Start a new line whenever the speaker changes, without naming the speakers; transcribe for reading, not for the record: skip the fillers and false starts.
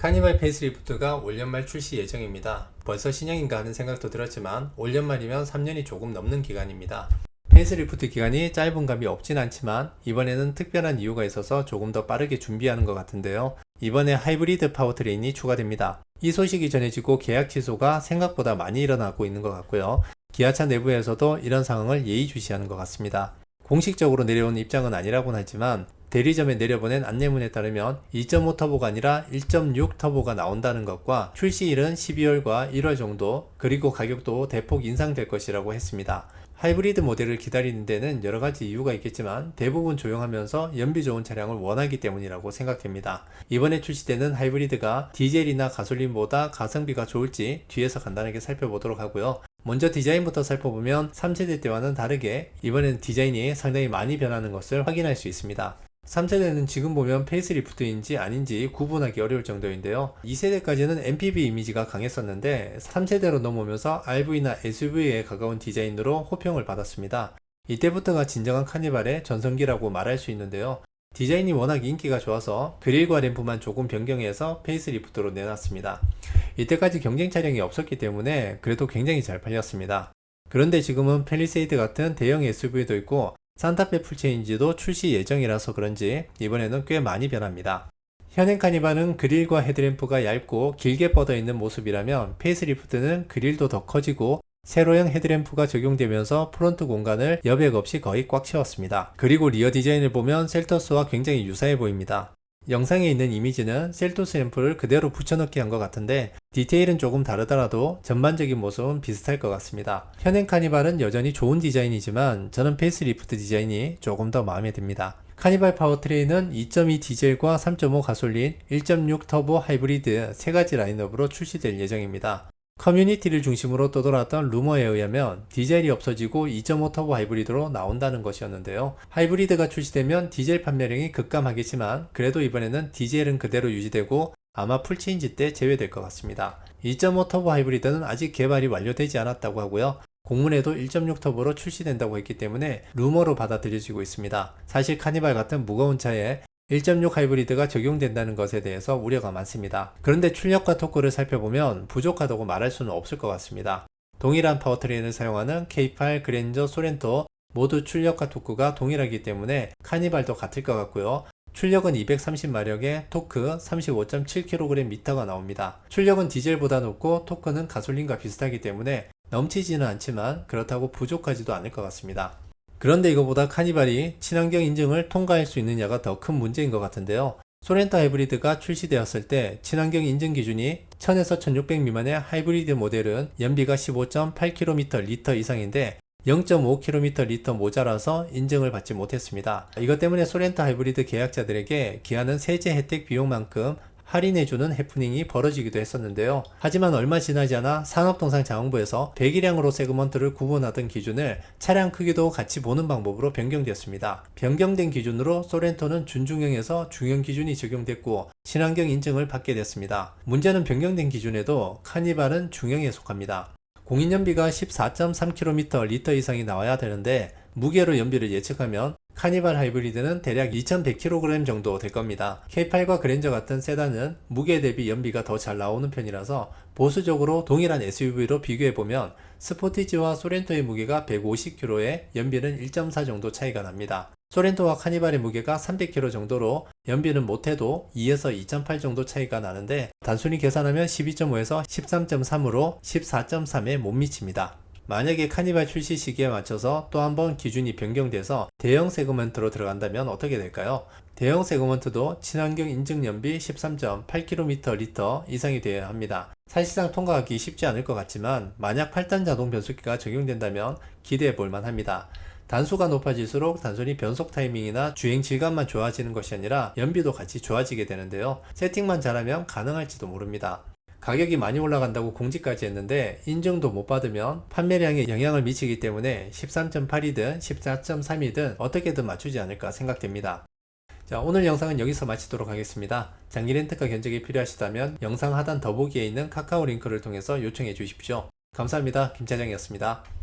카니발 페이스리프트가 올 연말 출시 예정입니다. 벌써 신형인가 하는 생각도 들었지만 올 연말이면 3년이 조금 넘는 기간입니다. 페이스리프트 기간이 짧은 감이 없진 않지만 이번에는 특별한 이유가 있어서 조금 더 빠르게 준비하는 것 같은데요. 이번에 하이브리드 파워트레인이 추가됩니다. 이 소식이 전해지고 계약 취소가 생각보다 많이 일어나고 있는 것 같고요. 기아차 내부에서도 이런 상황을 예의주시하는 것 같습니다. 공식적으로 내려온 입장은 아니라고는 하지만 대리점에 내려보낸 안내문에 따르면 2.5 터보가 아니라 1.6 터보가 나온다는 것과 출시일은 12월과 1월 정도, 그리고 가격도 대폭 인상될 것이라고 했습니다. 하이브리드 모델을 기다리는 데는 여러가지 이유가 있겠지만 대부분 조용하면서 연비 좋은 차량을 원하기 때문이라고 생각됩니다. 이번에 출시되는 하이브리드가 디젤이나 가솔린보다 가성비가 좋을지 뒤에서 간단하게 살펴보도록 하고요. 먼저 디자인부터 살펴보면 3세대 때와는 다르게 이번에는 디자인이 상당히 많이 변하는 것을 확인할 수 있습니다. 3세대는 지금 보면 페이스리프트인지 아닌지 구분하기 어려울 정도인데요. 2세대까지는 MPV 이미지가 강했었는데 3세대로 넘어오면서 RV나 SUV에 가까운 디자인으로 호평을 받았습니다. 이때부터가 진정한 카니발의 전성기라고 말할 수 있는데요. 디자인이 워낙 인기가 좋아서 그릴과 램프만 조금 변경해서 페이스리프트로 내놨습니다. 이때까지 경쟁 차량이 없었기 때문에 그래도 굉장히 잘 팔렸습니다. 그런데 지금은 팰리세이드 같은 대형 SUV도 있고 산타페 풀체인지도 출시 예정이라서 그런지 이번에는 꽤 많이 변합니다. 현행 카니발은 그릴과 헤드램프가 얇고 길게 뻗어 있는 모습이라면 페이스리프트는 그릴도 더 커지고 세로형 헤드램프가 적용되면서 프론트 공간을 여백 없이 거의 꽉 채웠습니다. 그리고 리어 디자인을 보면 셀토스와 굉장히 유사해 보입니다. 영상에 있는 이미지는 셀토스 램프를 그대로 붙여넣기 한 것 같은데 디테일은 조금 다르더라도 전반적인 모습은 비슷할 것 같습니다. 현행 카니발은 여전히 좋은 디자인이지만 저는 페이스리프트 디자인이 조금 더 마음에 듭니다. 카니발 파워트레인은 2.2 디젤과 3.5 가솔린, 1.6 터보 하이브리드 3가지 라인업으로 출시될 예정입니다. 커뮤니티를 중심으로 떠돌았던 루머에 의하면 디젤이 없어지고 2.5 터보 하이브리드로 나온다는 것이었는데요. 하이브리드가 출시되면 디젤 판매량이 급감하겠지만 그래도 이번에는 디젤은 그대로 유지되고 아마 풀체인지 때 제외될 것 같습니다. 2.5 터보 하이브리드는 아직 개발이 완료되지 않았다고 하고요. 공문에도 1.6 터보로 출시된다고 했기 때문에 루머로 받아들여지고 있습니다. 사실 카니발 같은 무거운 차에 1.6 하이브리드가 적용된다는 것에 대해서 우려가 많습니다. 그런데 출력과 토크를 살펴보면 부족하다고 말할 수는 없을 것 같습니다. 동일한 파워트레인을 사용하는 K8, 그랜저, 소렌토 모두 출력과 토크가 동일하기 때문에 카니발도 같을 것 같고요. 출력은 230마력에 토크 35.7kgm가 나옵니다. 출력은 디젤보다 높고 토크는 가솔린과 비슷하기 때문에 넘치지는 않지만 그렇다고 부족하지도 않을 것 같습니다. 그런데 이거보다 카니발이 친환경 인증을 통과할 수 있느냐가 더 큰 문제인 것 같은데요. 소렌토 하이브리드가 출시되었을 때 친환경 인증 기준이 1000에서 1600 미만의 하이브리드 모델은 연비가 15.8km 리터 이상인데 0.5km 리터 모자라서 인증을 받지 못했습니다. 이것 때문에 소렌토 하이브리드 계약자들에게 기아는 세제 혜택 비용만큼 할인해주는 해프닝이 벌어지기도 했었는데요. 하지만 얼마 지나지 않아 산업통상자원부에서 배기량으로 세그먼트를 구분하던 기준을 차량 크기도 같이 보는 방법으로 변경되었습니다. 변경된 기준으로 소렌토는 준중형에서 중형 기준이 적용됐고 친환경 인증을 받게 됐습니다. 문제는 변경된 기준에도 카니발은 중형에 속합니다. 공인연비가 14.3km 리터 이상이 나와야 되는데 무게로 연비를 예측하면 카니발 하이브리드는 대략 2100kg 정도 될 겁니다. K8과 그랜저 같은 세단은 무게 대비 연비가 더 잘 나오는 편이라서 보수적으로 동일한 SUV로 비교해보면 스포티지와 소렌토의 무게가 150kg에 연비는 1.4 정도 차이가 납니다. 소렌토와 카니발의 무게가 300kg 정도로 연비는 못해도 2에서 2.8 정도 차이가 나는데 단순히 계산하면 12.5에서 13.3으로 14.3에 못 미칩니다. 만약에 카니발 출시 시기에 맞춰서 또 한번 기준이 변경돼서 대형 세그먼트로 들어간다면 어떻게 될까요? 대형 세그먼트도 친환경 인증 연비 13.8km 리터 이상이 되어야 합니다. 사실상 통과하기 쉽지 않을 것 같지만 만약 8단 자동 변속기가 적용된다면 기대해 볼 만합니다. 단수가 높아질수록 단순히 변속 타이밍이나 주행 질감만 좋아지는 것이 아니라 연비도 같이 좋아지게 되는데요. 세팅만 잘하면 가능할지도 모릅니다. 가격이 많이 올라간다고 공지까지 했는데 인증도 못 받으면 판매량에 영향을 미치기 때문에 13.8이든 14.3이든 어떻게든 맞추지 않을까 생각됩니다. 자, 오늘 영상은 여기서 마치도록 하겠습니다. 장기 렌트카 견적이 필요하시다면 영상 하단 더보기에 있는 카카오 링크를 통해서 요청해 주십시오. 감사합니다. 김 차장이었습니다.